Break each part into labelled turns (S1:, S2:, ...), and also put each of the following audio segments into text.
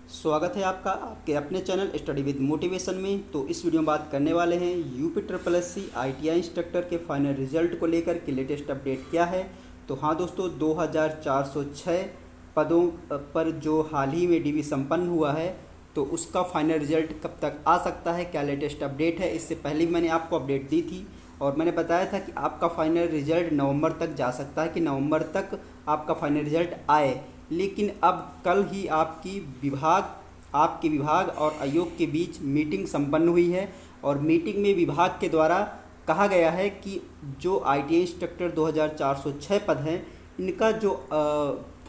S1: स्वागत है आपका आपके अपने चैनल स्टडी विद मोटिवेशन में। तो इस वीडियो में बात करने वाले हैं UP triple S C ITI instructor के फाइनल रिजल्ट को लेकर के लेटेस्ट अपडेट क्या है। तो हाँ दोस्तों, 2406 पदों पर जो हाल ही में DV संपन्न हुआ है, तो उसका फाइनल रिजल्ट कब तक आ सकता है, क्या लेटेस्ट अपडेट है। इससे पहले भी मैंने आपको अपडेट दी थी और मैंने बताया था कि आपका फाइनल रिजल्ट नवंबर तक जा सकता है, कि नवंबर तक आपका फाइनल रिजल्ट आए। लेकिन अब कल ही आपके विभाग और आयोग के बीच मीटिंग संपन्न हुई है और मीटिंग में विभाग के द्वारा कहा गया है कि जो ITI इंस्ट्रक्टर 2406 पद हैं, इनका जो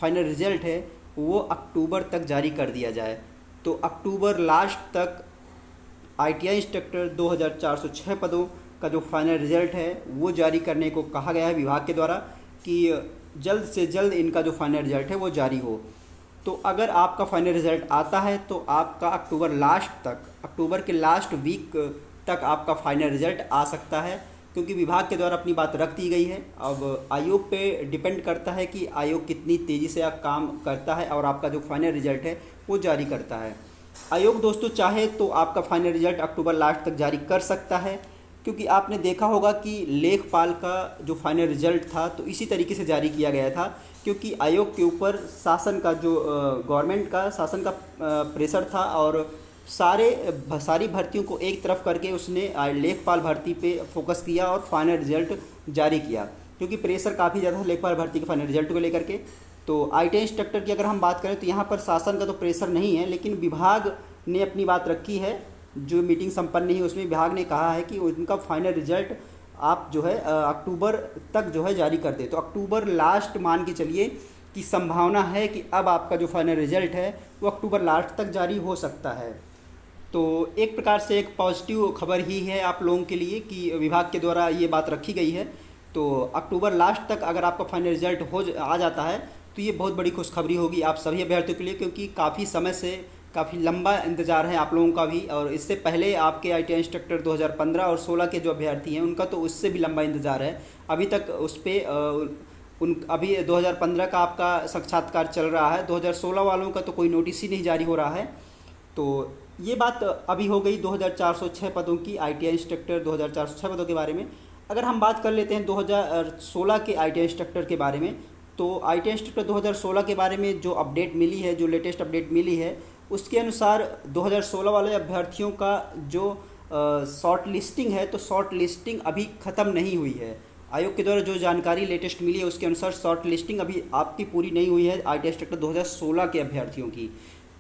S1: फाइनल रिजल्ट है वो अक्टूबर तक जारी कर दिया जाए। तो अक्टूबर लास्ट तक ITI इंस्ट्रक्टर 2406 पदों का जो फाइनल रिजल्ट है वो जारी करने को कहा गया है विभाग के द्वारा, कि जल्द से जल्द इनका जो फाइनल रिजल्ट है वो जारी हो। तो अगर आपका फाइनल रिजल्ट आता है तो आपका अक्टूबर के लास्ट वीक तक आपका फाइनल रिजल्ट आ सकता है, क्योंकि विभाग के द्वारा अपनी बात रख दी गई है। अब आयोग पे डिपेंड करता है कि आयोग कितनी तेज़ी से काम करता है और आपका जो फाइनल रिजल्ट है वो जारी करता है। आयोग दोस्तों चाहे तो आपका फाइनल रिजल्ट अक्टूबर लास्ट तक जारी कर सकता है, क्योंकि आपने देखा होगा कि लेखपाल का जो फाइनल रिजल्ट था तो इसी तरीके से जारी किया गया था, क्योंकि आयोग के ऊपर शासन का जो गवर्नमेंट का शासन का प्रेशर था और सारी भर्तियों को एक तरफ करके उसने लेखपाल भर्ती पे फोकस किया और फाइनल रिजल्ट जारी किया, क्योंकि प्रेशर काफ़ी ज़्यादा था लेखपाल भर्ती के फाइनल रिजल्ट को लेकर के। तो ITI इंस्ट्रक्टर की अगर हम बात करें तो यहाँ पर शासन का तो प्रेशर नहीं है, लेकिन विभाग ने अपनी बात रखी है। जो मीटिंग संपन्न नहीं उसमें विभाग ने कहा है कि उनका फाइनल रिजल्ट आप जो है अक्टूबर तक जो है जारी कर दे। तो अक्टूबर लास्ट मान के चलिए कि संभावना है कि अब आपका जो फाइनल रिजल्ट है वो अक्टूबर लास्ट तक जारी हो सकता है। तो एक प्रकार से एक पॉजिटिव खबर ही है आप लोगों के लिए कि विभाग के द्वारा ये बात रखी गई है। तो अक्टूबर लास्ट तक अगर आपका फाइनल रिजल्ट आ जाता है तो ये बहुत बड़ी खुशखबरी होगी आप सभी अभ्यर्थियों के लिए, क्योंकि काफ़ी समय से काफ़ी लंबा इंतज़ार है आप लोगों का भी। और इससे पहले आपके ITI इंस्ट्रक्टर 2015 और 16 के जो अभ्यर्थी हैं उनका तो उससे भी लंबा इंतज़ार है। अभी तक उस पर अभी 2015 का आपका साक्षात्कार चल रहा है, 2016 वालों का तो कोई नोटिस ही नहीं जारी हो रहा है। तो ये बात अभी हो गई 2406 पदों की, ITI इंस्ट्रक्टर 2406 पदों के बारे में। अगर हम बात कर लेते हैं 2016 के ITI इंस्ट्रक्टर के बारे में, तो ITI इंस्ट्रक्टर 2016 के बारे में जो अपडेट मिली है, जो लेटेस्ट अपडेट मिली है, उसके अनुसार 2016 वाले अभ्यर्थियों का जो शॉर्ट लिस्टिंग है, तो शॉर्ट लिस्टिंग अभी ख़त्म नहीं हुई है। आयोग के द्वारा जो जानकारी लेटेस्ट मिली है उसके अनुसार शॉर्ट लिस्टिंग अभी आपकी पूरी नहीं हुई है ITI इंस्ट्रक्टर 2016 के अभ्यर्थियों की।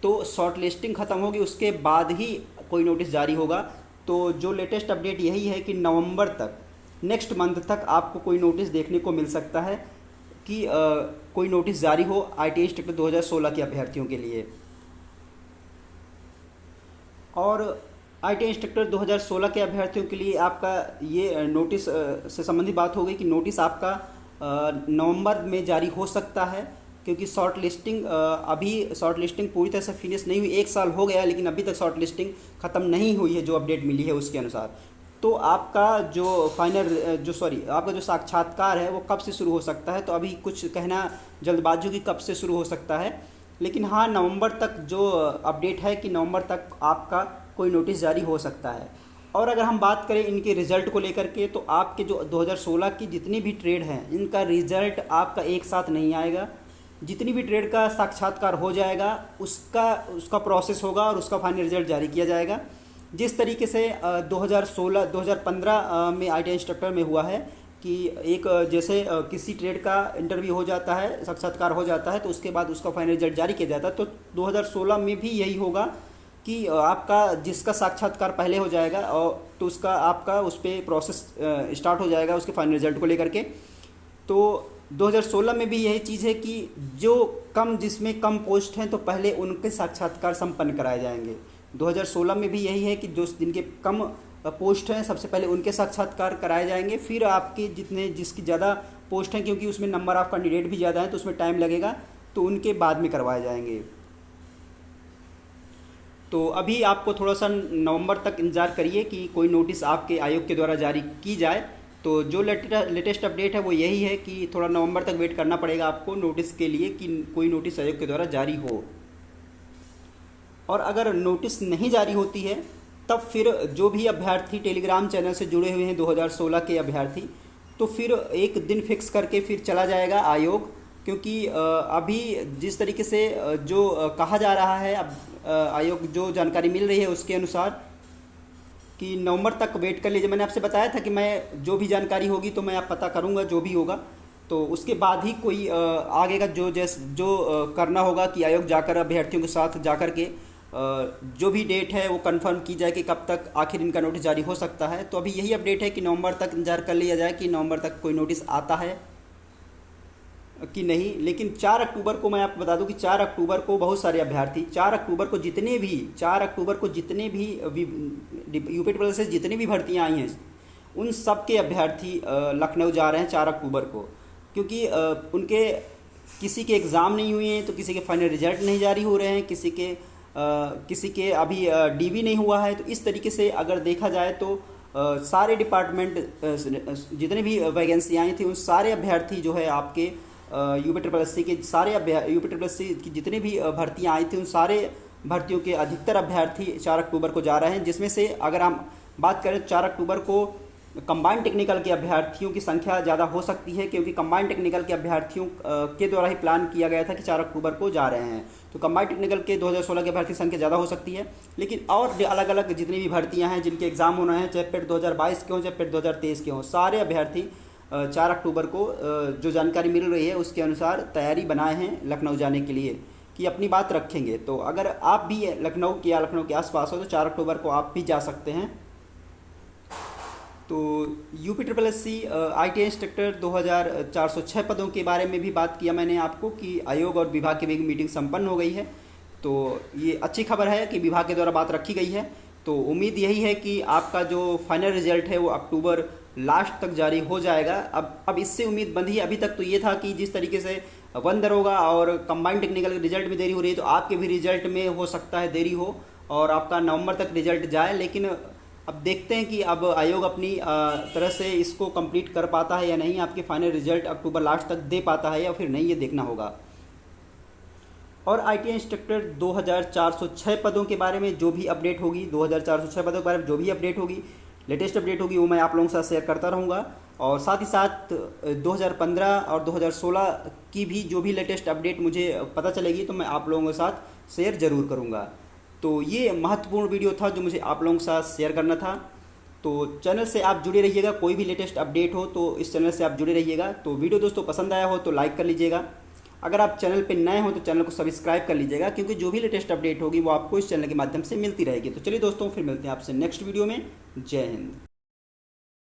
S1: तो शॉर्ट लिस्टिंग ख़त्म होगी, उसके बाद ही कोई नोटिस जारी होगा। तो जो लेटेस्ट अपडेट यही है कि नवंबर तक, नेक्स्ट मंथ तक आपको कोई नोटिस देखने को मिल सकता है कि कोई नोटिस जारी हो ITI इंस्ट्रक्टर 2016 के अभ्यर्थियों के लिए। और ITI इंस्ट्रक्टर 2016 के अभ्यर्थियों के लिए आपका ये नोटिस से संबंधित बात हो गई कि नोटिस आपका नवंबर में जारी हो सकता है, क्योंकि शॉर्ट लिस्टिंग पूरी तरह से फिनिश नहीं हुई। 1 साल हो गया लेकिन अभी तक शॉर्ट लिस्टिंग ख़त्म नहीं हुई है, जो अपडेट मिली है उसके अनुसार। तो आपका आपका जो साक्षात्कार है वो कब से शुरू हो सकता है, तो अभी कुछ कहना जल्दबाजी की कब से शुरू हो सकता है, लेकिन हाँ नवंबर तक जो अपडेट है कि नवंबर तक आपका कोई नोटिस जारी हो सकता है। और अगर हम बात करें इनके रिज़ल्ट को लेकर के, तो आपके जो 2016 की जितनी भी ट्रेड हैं इनका रिज़ल्ट आपका एक साथ नहीं आएगा। जितनी भी ट्रेड का साक्षात्कार हो जाएगा उसका प्रोसेस होगा और उसका फाइनल रिजल्ट जारी किया जाएगा। जिस तरीके से 2015 में ITI इंस्ट्रक्टर में हुआ है कि एक जैसे किसी ट्रेड का इंटरव्यू हो जाता है, साक्षात्कार हो जाता है, तो उसके बाद उसका फाइनल रिजल्ट जारी किया जाता है। तो 2016 में भी यही होगा कि आपका जिसका साक्षात्कार पहले हो जाएगा और तो उसका आपका उस पर प्रोसेस स्टार्ट हो जाएगा उसके फाइनल रिजल्ट को लेकर के। तो 2016 में भी यही चीज़ है कि जिसमें कम पोस्ट हैं तो पहले उनके साक्षात्कार संपन्न कराए जाएंगे। 2016 में भी यही है कि जिनके कम पोस्ट हैं सबसे पहले उनके साक्षात्कार कराए जाएंगे, फिर आपके जिसकी ज़्यादा पोस्ट हैं, क्योंकि उसमें नंबर ऑफ़ कैंडिडेट भी ज़्यादा हैं तो उसमें टाइम लगेगा, तो उनके बाद में करवाए जाएंगे। तो अभी आपको थोड़ा सा नवंबर तक इंतज़ार करिए कि कोई नोटिस आपके आयोग के द्वारा जारी की जाए। तो जो लेटेस्ट अपडेट है वो यही है कि थोड़ा नवंबर तक वेट करना पड़ेगा आपको नोटिस के लिए कि कोई नोटिस आयोग के द्वारा जारी हो। और अगर नोटिस नहीं जारी होती है तब फिर जो भी अभ्यर्थी टेलीग्राम चैनल से जुड़े हुए हैं 2016 के अभ्यर्थी, तो फिर एक दिन फिक्स करके फिर चला जाएगा आयोग। क्योंकि अभी जिस तरीके से जो कहा जा रहा है, अब आयोग जो जानकारी मिल रही है उसके अनुसार कि नवंबर तक वेट कर लीजिए। मैंने आपसे बताया था कि मैं जो भी जानकारी होगी तो मैं आप पता करूंगा जो भी होगा, तो उसके बाद ही कोई आगे का जो करना होगा कि आयोग जाकर अभ्यर्थियों के साथ जाकर के जो भी डेट है वो कंफर्म की जाए कि कब तक आखिर इनका नोटिस जारी हो सकता है। तो अभी यही अपडेट है कि नवंबर तक इंतजार कर लिया जाए कि नवंबर तक कोई नोटिस आता है कि नहीं। लेकिन 4 अक्टूबर को मैं आपको बता दूं कि 4 अक्टूबर को बहुत सारे अभ्यर्थी 4 अक्टूबर को जितने भी यूपी ट्रिपल से जितनी भी भर्तियां आई हैं उन सब के अभ्यर्थी लखनऊ जा रहे हैं 4 अक्टूबर को। क्योंकि उनके किसी के एग्ज़ाम नहीं हुए हैं, तो किसी के फाइनल रिजल्ट नहीं जारी हो रहे हैं, किसी के अभी डीवी नहीं हुआ है। तो इस तरीके से अगर देखा जाए तो सारे डिपार्टमेंट जितने भी वैकेंसी आई थी उन सारे अभ्यर्थी जो है आपके यूपी ट्रिपल एस सी के यूपी ट्रिपल एस सी की जितनी भी भर्तियां आई थी उन सारे भर्तियों के अधिकतर अभ्यर्थी 4 अक्टूबर को जा रहे हैं। जिसमें से अगर हम बात करें 4 अक्टूबर को कंबाइंड टेक्निकल के अभ्यर्थियों की संख्या ज़्यादा हो सकती है, क्योंकि कंबाइंड टेक्निकल के अभ्यर्थियों के द्वारा ही प्लान किया गया था कि 4 अक्टूबर को जा रहे हैं। तो कंबाइंड टेक्निकल के 2016 के अभ्यर्थी की संख्या ज़्यादा हो सकती है। लेकिन और अलग अलग जितनी भी भर्तियां हैं जिनके एग्ज़ाम होना है, चाहे पेट 2022 के हों चाहे पेट 2023 के हों, सारे अभ्यर्थी 4 अक्टूबर को जो जानकारी मिल रही है उसके अनुसार तैयारी बनाए हैं लखनऊ जाने के लिए कि अपनी बात रखेंगे। तो अगर आप भी लखनऊ के आसपास हो तो 4 अक्टूबर को आप भी जा सकते हैं। तो UP triple S C ITI instructor 2406 पदों के बारे में भी बात किया मैंने आपको कि आयोग और विभाग की भी मीटिंग संपन्न हो गई है। तो ये अच्छी खबर है कि विभाग के द्वारा बात रखी गई है। तो उम्मीद यही है कि आपका जो फाइनल रिजल्ट है वो अक्टूबर लास्ट तक जारी हो जाएगा। अब इससे उम्मीद बंधी है। अभी तक तो ये था कि जिस तरीके से वन दरोगा और कंबाइंड टेक्निकल के रिजल्ट में देरी हो रही है, तो आपके भी रिजल्ट में हो सकता है देरी हो और आपका नवंबर तक रिजल्ट जाए। लेकिन अब देखते हैं कि अब आयोग अपनी तरह से इसको कंप्लीट कर पाता है या नहीं, आपके फाइनल रिजल्ट अक्टूबर लास्ट तक दे पाता है या फिर नहीं, ये देखना होगा। और ITI इंस्ट्रक्टर 2406 पदों के बारे में जो भी अपडेट होगी, 2406 पदों के बारे में जो भी अपडेट होगी, लेटेस्ट अपडेट होगी, वो मैं आप लोगों के साथ शेयर करता रहूँगा। और साथ ही साथ 2015 और 2016 की भी जो भी लेटेस्ट अपडेट मुझे पता चलेगी तो मैं आप लोगों के साथ शेयर ज़रूर करूँगा। तो ये महत्वपूर्ण वीडियो था जो मुझे आप लोगों के साथ शेयर करना था। तो चैनल से आप जुड़े रहिएगा, कोई भी लेटेस्ट अपडेट हो तो इस चैनल से आप जुड़े रहिएगा। तो वीडियो दोस्तों पसंद आया हो तो लाइक कर लीजिएगा। अगर आप चैनल पर नए हो तो चैनल को सब्सक्राइब कर लीजिएगा, क्योंकि जो भी लेटेस्ट अपडेट होगी वो आपको इस चैनल के माध्यम से मिलती रहेगी। तो चलिए दोस्तों, फिर मिलते हैं आपसे नेक्स्ट वीडियो में। जय हिंद।